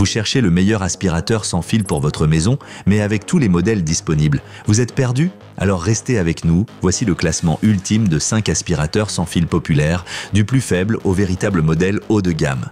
Vous cherchez le meilleur aspirateur sans fil pour votre maison, mais avec tous les modèles disponibles. Vous êtes perdu? Alors restez avec nous, voici le classement ultime de 5 aspirateurs sans fil populaires, du plus faible au véritable modèle haut de gamme.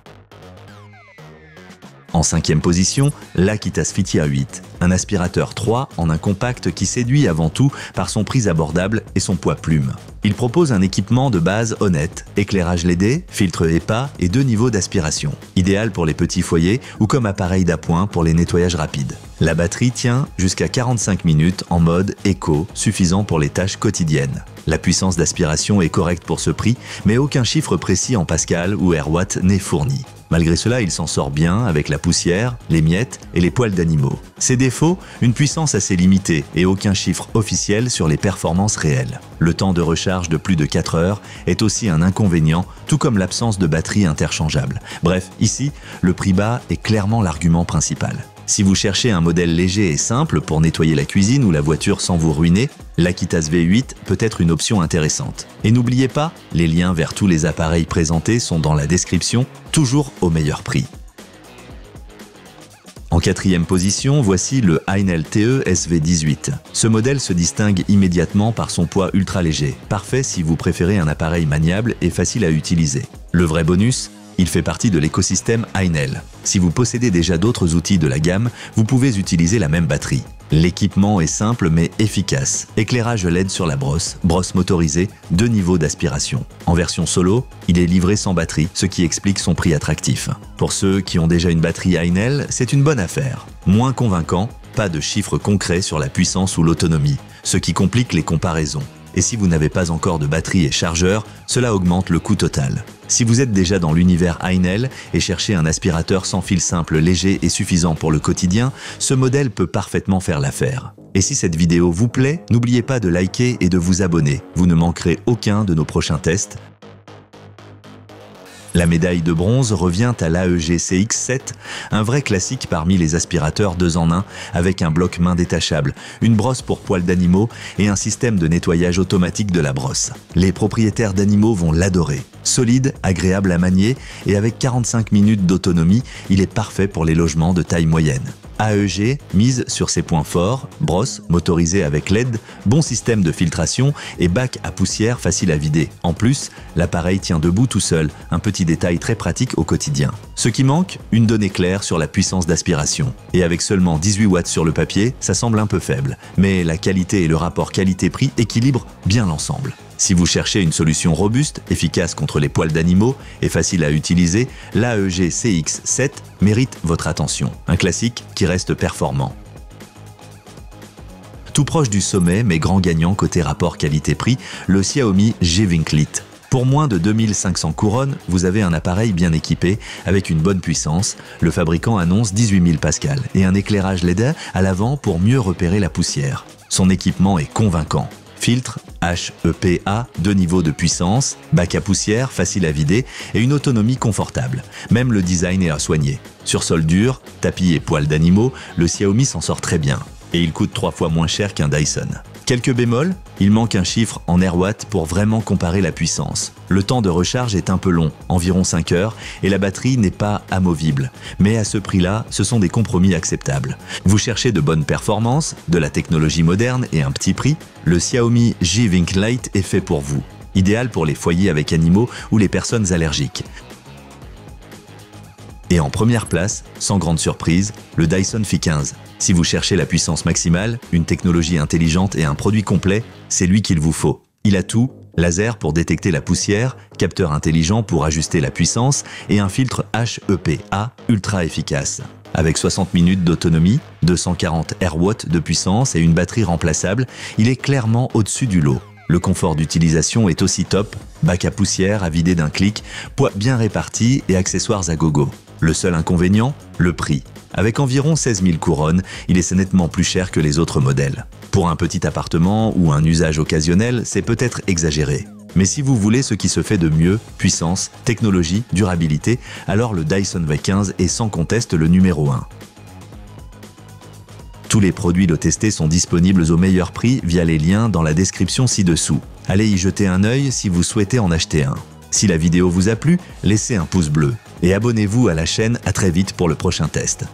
En 5e position, l'Akita Sphitya 8, un aspirateur 3 en un compact qui séduit avant tout par son prix abordable et son poids plume. Il propose un équipement de base honnête, éclairage LED, filtre EPA et 2 niveaux d'aspiration, idéal pour les petits foyers ou comme appareil d'appoint pour les nettoyages rapides. La batterie tient jusqu'à 45 minutes en mode éco, suffisant pour les tâches quotidiennes. La puissance d'aspiration est correcte pour ce prix, mais aucun chiffre précis en pascal ou airwatt n'est fourni. Malgré cela, il s'en sort bien avec la poussière, les miettes et les poils d'animaux. Ses défauts, une puissance assez limitée et aucun chiffre officiel sur les performances réelles. Le temps de recharge de plus de 4 heures est aussi un inconvénient, tout comme l'absence de batterie interchangeable. Bref, ici, le prix bas est clairement l'argument principal. Si vous cherchez un modèle léger et simple pour nettoyer la cuisine ou la voiture sans vous ruiner, l'Akita SV8 peut être une option intéressante. Et n'oubliez pas, les liens vers tous les appareils présentés sont dans la description, toujours au meilleur prix. En 4e position, voici le Heinel TE SV18. Ce modèle se distingue immédiatement par son poids ultra léger, parfait si vous préférez un appareil maniable et facile à utiliser. Le vrai bonus, il fait partie de l'écosystème Heinel. Si vous possédez déjà d'autres outils de la gamme, vous pouvez utiliser la même batterie. L'équipement est simple mais efficace. Éclairage LED sur la brosse, brosse motorisée, 2 niveaux d'aspiration. En version solo, il est livré sans batterie, ce qui explique son prix attractif. Pour ceux qui ont déjà une batterie Heinel, c'est une bonne affaire. Moins convaincant, pas de chiffres concrets sur la puissance ou l'autonomie, ce qui complique les comparaisons. Et si vous n'avez pas encore de batterie et chargeur, cela augmente le coût total. Si vous êtes déjà dans l'univers Heinel et cherchez un aspirateur sans fil simple, léger et suffisant pour le quotidien, ce modèle peut parfaitement faire l'affaire. Et si cette vidéo vous plaît, n'oubliez pas de liker et de vous abonner. Vous ne manquerez aucun de nos prochains tests. La médaille de bronze revient à l'AEG CX7, un vrai classique parmi les aspirateurs 2 en 1 avec un bloc main détachable, une brosse pour poils d'animaux et un système de nettoyage automatique de la brosse. Les propriétaires d'animaux vont l'adorer. Solide, agréable à manier et avec 45 minutes d'autonomie, il est parfait pour les logements de taille moyenne. AEG mise sur ses points forts, brosse motorisée avec LED, bon système de filtration et bac à poussière facile à vider. En plus, l'appareil tient debout tout seul, un petit détail très pratique au quotidien. Ce qui manque, une donnée claire sur la puissance d'aspiration. Et avec seulement 18 watts sur le papier, ça semble un peu faible. Mais la qualité et le rapport qualité-prix équilibrent bien l'ensemble. Si vous cherchez une solution robuste, efficace contre les poils d'animaux et facile à utiliser, l'AEG CX7 mérite votre attention. Un classique qui reste performant. Tout proche du sommet, mais grand gagnant côté rapport qualité-prix, le Xiaomi G-Vink Lite. Pour moins de 2500 couronnes, vous avez un appareil bien équipé avec une bonne puissance. Le fabricant annonce 18 000 pascal et un éclairage LED à l'avant pour mieux repérer la poussière. Son équipement est convaincant. Filtre, HEPA, 2 niveaux de puissance, bac à poussière, facile à vider et une autonomie confortable. Même le design est à soigner. Sur sol dur, tapis et poils d'animaux, le Xiaomi s'en sort très bien. Et il coûte 3 fois moins cher qu'un Dyson. Quelques bémols, il manque un chiffre en airwatt pour vraiment comparer la puissance. Le temps de recharge est un peu long, environ 5 heures, et la batterie n'est pas amovible. Mais à ce prix-là, ce sont des compromis acceptables. Vous cherchez de bonnes performances, de la technologie moderne et un petit prix, le Xiaomi G-Vink Lite est fait pour vous. Idéal pour les foyers avec animaux ou les personnes allergiques. Et en première place, sans grande surprise, le Dyson Phi 15. Si vous cherchez la puissance maximale, une technologie intelligente et un produit complet, c'est lui qu'il vous faut. Il a tout, laser pour détecter la poussière, capteur intelligent pour ajuster la puissance et un filtre HEPA ultra efficace. Avec 60 minutes d'autonomie, 240 Airwatts de puissance et une batterie remplaçable, il est clairement au-dessus du lot. Le confort d'utilisation est aussi top, bac à poussière à vider d'un clic, poids bien répartis et accessoires à gogo. Le seul inconvénient, le prix. Avec environ 16 000 couronnes, il est nettement plus cher que les autres modèles. Pour un petit appartement ou un usage occasionnel, c'est peut-être exagéré. Mais si vous voulez ce qui se fait de mieux, puissance, technologie, durabilité, alors le Dyson V15 est sans conteste le numéro 1. Tous les produits Lot testés sont disponibles au meilleur prix via les liens dans la description ci-dessous. Allez y jeter un œil si vous souhaitez en acheter un. Si la vidéo vous a plu, laissez un pouce bleu et abonnez-vous à la chaîne. À très vite pour le prochain test.